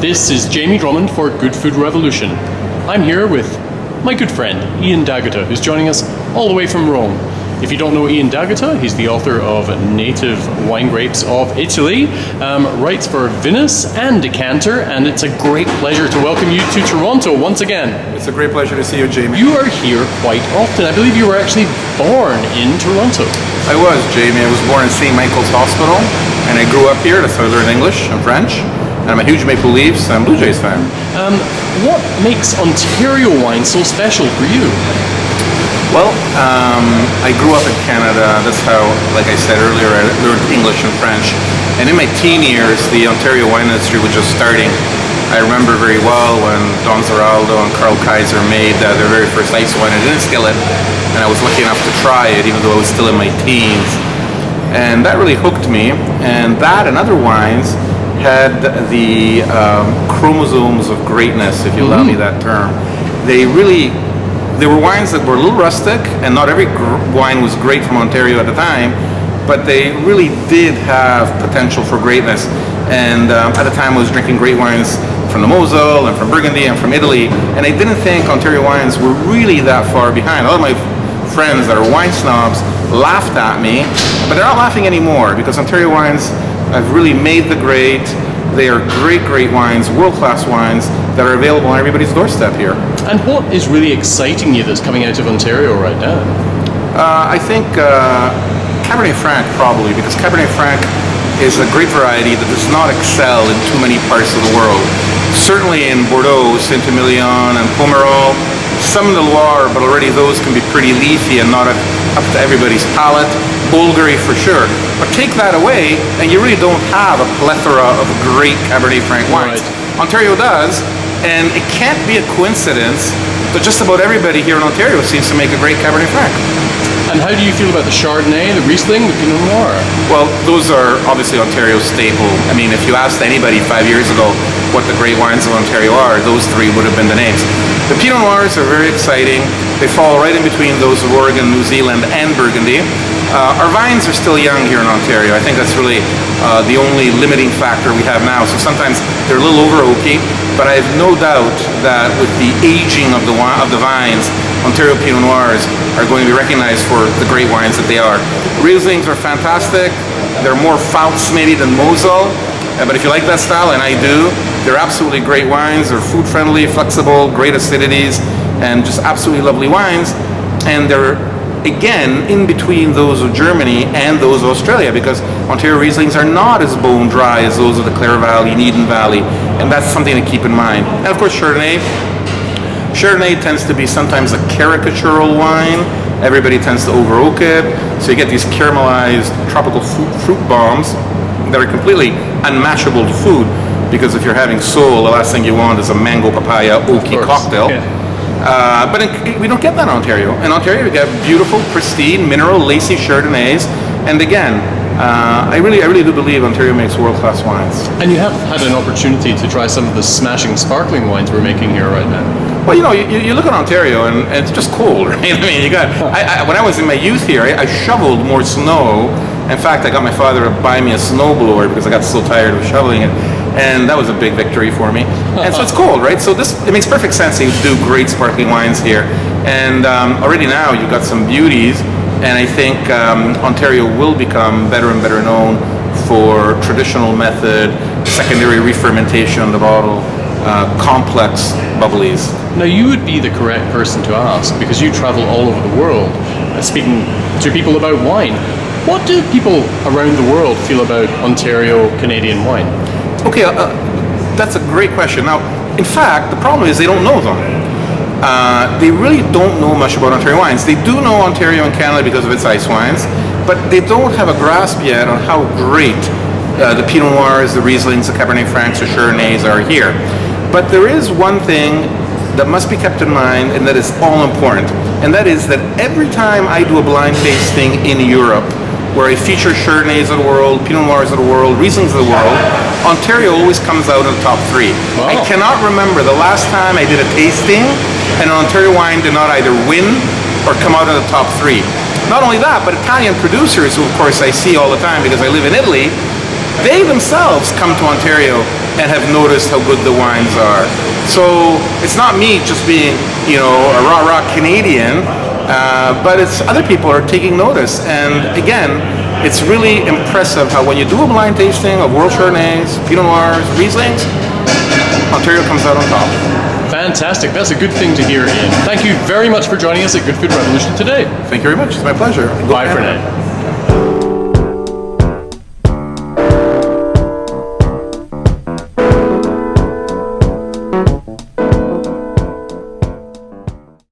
This is Jamie Drummond for Good Food Revolution. I'm here with my good friend Ian D'Agata, who's joining us all the way from Rome. If you don't know Ian D'Agata, he's the author of Native Wine Grapes of Italy, writes for Vinous and Decanter, and it's a great pleasure to welcome you to Toronto once again. It's a great pleasure to see you, Jamie. You are here quite often. I believe you were actually born in Toronto. I was, Jamie. I was born in St. Michael's Hospital, and I grew up here. That's how I learned English and French. And I'm a huge Maple Leafs and Blue Jays fan. What makes Ontario wine so special for you? Well, I grew up in Canada. That's how, like I said earlier, I learned English and French. And in my teen years, the Ontario wine industry was just starting. I remember very well when Don Zeraldo and Carl Kaiser made their very first ice wine. I didn't skill it, and I was lucky enough to try it, even though I was still in my teens. And that really hooked me. And that and other wines had the chromosomes of greatness, if you allow me that term. They were wines that were a little rustic, and not every wine was great from Ontario at the time, but they really did have potential for greatness. And at the time I was drinking great wines from the Moselle and from Burgundy and from Italy, and I didn't think Ontario wines were really that far behind. All of my friends that are wine snobs laughed at me, but they're not laughing anymore, because Ontario wines have really made the grade. They are great wines, world-class wines that are available on everybody's doorstep here. And what is really exciting you that's coming out of Ontario right now? I think Cabernet Franc, probably, because Cabernet Franc is a great variety that does not excel in too many parts of the world. Certainly in Bordeaux, Saint-Emilion and Pomerol, some in the Loire, but already those can be pretty leafy and not up to everybody's palate. Bulgari for sure. But take that away, and you really don't have a plethora of great Cabernet Franc wines. Right. Ontario does, and it can't be a coincidence that just about everybody here in Ontario seems to make a great Cabernet Franc. And how do you feel about the Chardonnay, the Riesling, the Pinot Noir? Well, those are obviously Ontario's staple. I mean, if you asked anybody 5 years ago what the great wines of Ontario are, those three would have been the names. The Pinot Noirs are very exciting. They fall right in between those of Oregon, New Zealand, and Burgundy. Our vines are still young here in Ontario. I think that's really the only limiting factor we have now. So sometimes they're a little over oaky, but I have no doubt that with the aging of the vines, Ontario Pinot Noirs are going to be recognized for the great wines that they are. Rieslings are fantastic. They're more Pfalz maybe than Moselle, but if you like that style, and I do, they're absolutely great wines. They're food friendly, flexible, great acidities, and just absolutely lovely wines. And they're, again, in between those of Germany and those of Australia, because Ontario Rieslings are not as bone dry as those of the Clare Valley and Eden Valley, and that's something to keep in mind. And of course, Chardonnay. Chardonnay tends to be sometimes a caricatural wine. Everybody tends to over oak it, so you get these caramelized tropical fruit bombs that are completely unmatchable to food, because if you're having Sol, the last thing you want is a mango papaya oaky cocktail. Yeah. But we don't get that in Ontario. In Ontario, we get beautiful, pristine, mineral, lacy Chardonnays. And again, I really do believe Ontario makes world-class wines. And you have had an opportunity to try some of the smashing sparkling wines we're making here right now. Well, you know, you look at Ontario, and it's just cold, right? I mean, when I was in my youth here, I shoveled more snow. In fact, I got my father to buy me a snowblower because I got so tired of shoveling it. And that was a big victory for me. And so it's cold, right? So it makes perfect sense to do great sparkling wines here. And already now you've got some beauties, and I think Ontario will become better and better known for traditional method, secondary re-fermentation of the bottle, complex bubblies. Now you would be the correct person to ask, because you travel all over the world speaking to people about wine. What do people around the world feel about Ontario Canadian wine? Okay, that's a great question. Now, in fact, the problem is they don't know them. They really don't know much about Ontario wines. They do know Ontario and Canada because of its ice wines, but they don't have a grasp yet on how great the Pinot Noirs, the Rieslings, the Cabernet Francs, the Chardonnays are here. But there is one thing that must be kept in mind, and that is all important, and that is that every time I do a blind tasting in Europe, where I feature Chardonnays of the world, Pinot Noirs of the world, Rieslings of the world, Ontario always comes out in the top three. Wow. I cannot remember the last time I did a tasting and an Ontario wine did not either win or come out in the top three. Not only that, but Italian producers, who of course I see all the time because I live in Italy, they themselves come to Ontario and have noticed how good the wines are. So it's not me just being, you know, a rah-rah Canadian, but it's other people are taking notice. And again, it's really impressive how when you do a blind tasting of World Chardonnays, Pinot Noirs, Rieslings, Ontario comes out on top. Fantastic. That's a good thing to hear, Ian. Thank you very much for joining us at Good Food Revolution today. Thank you very much. It's my pleasure. Bye for now.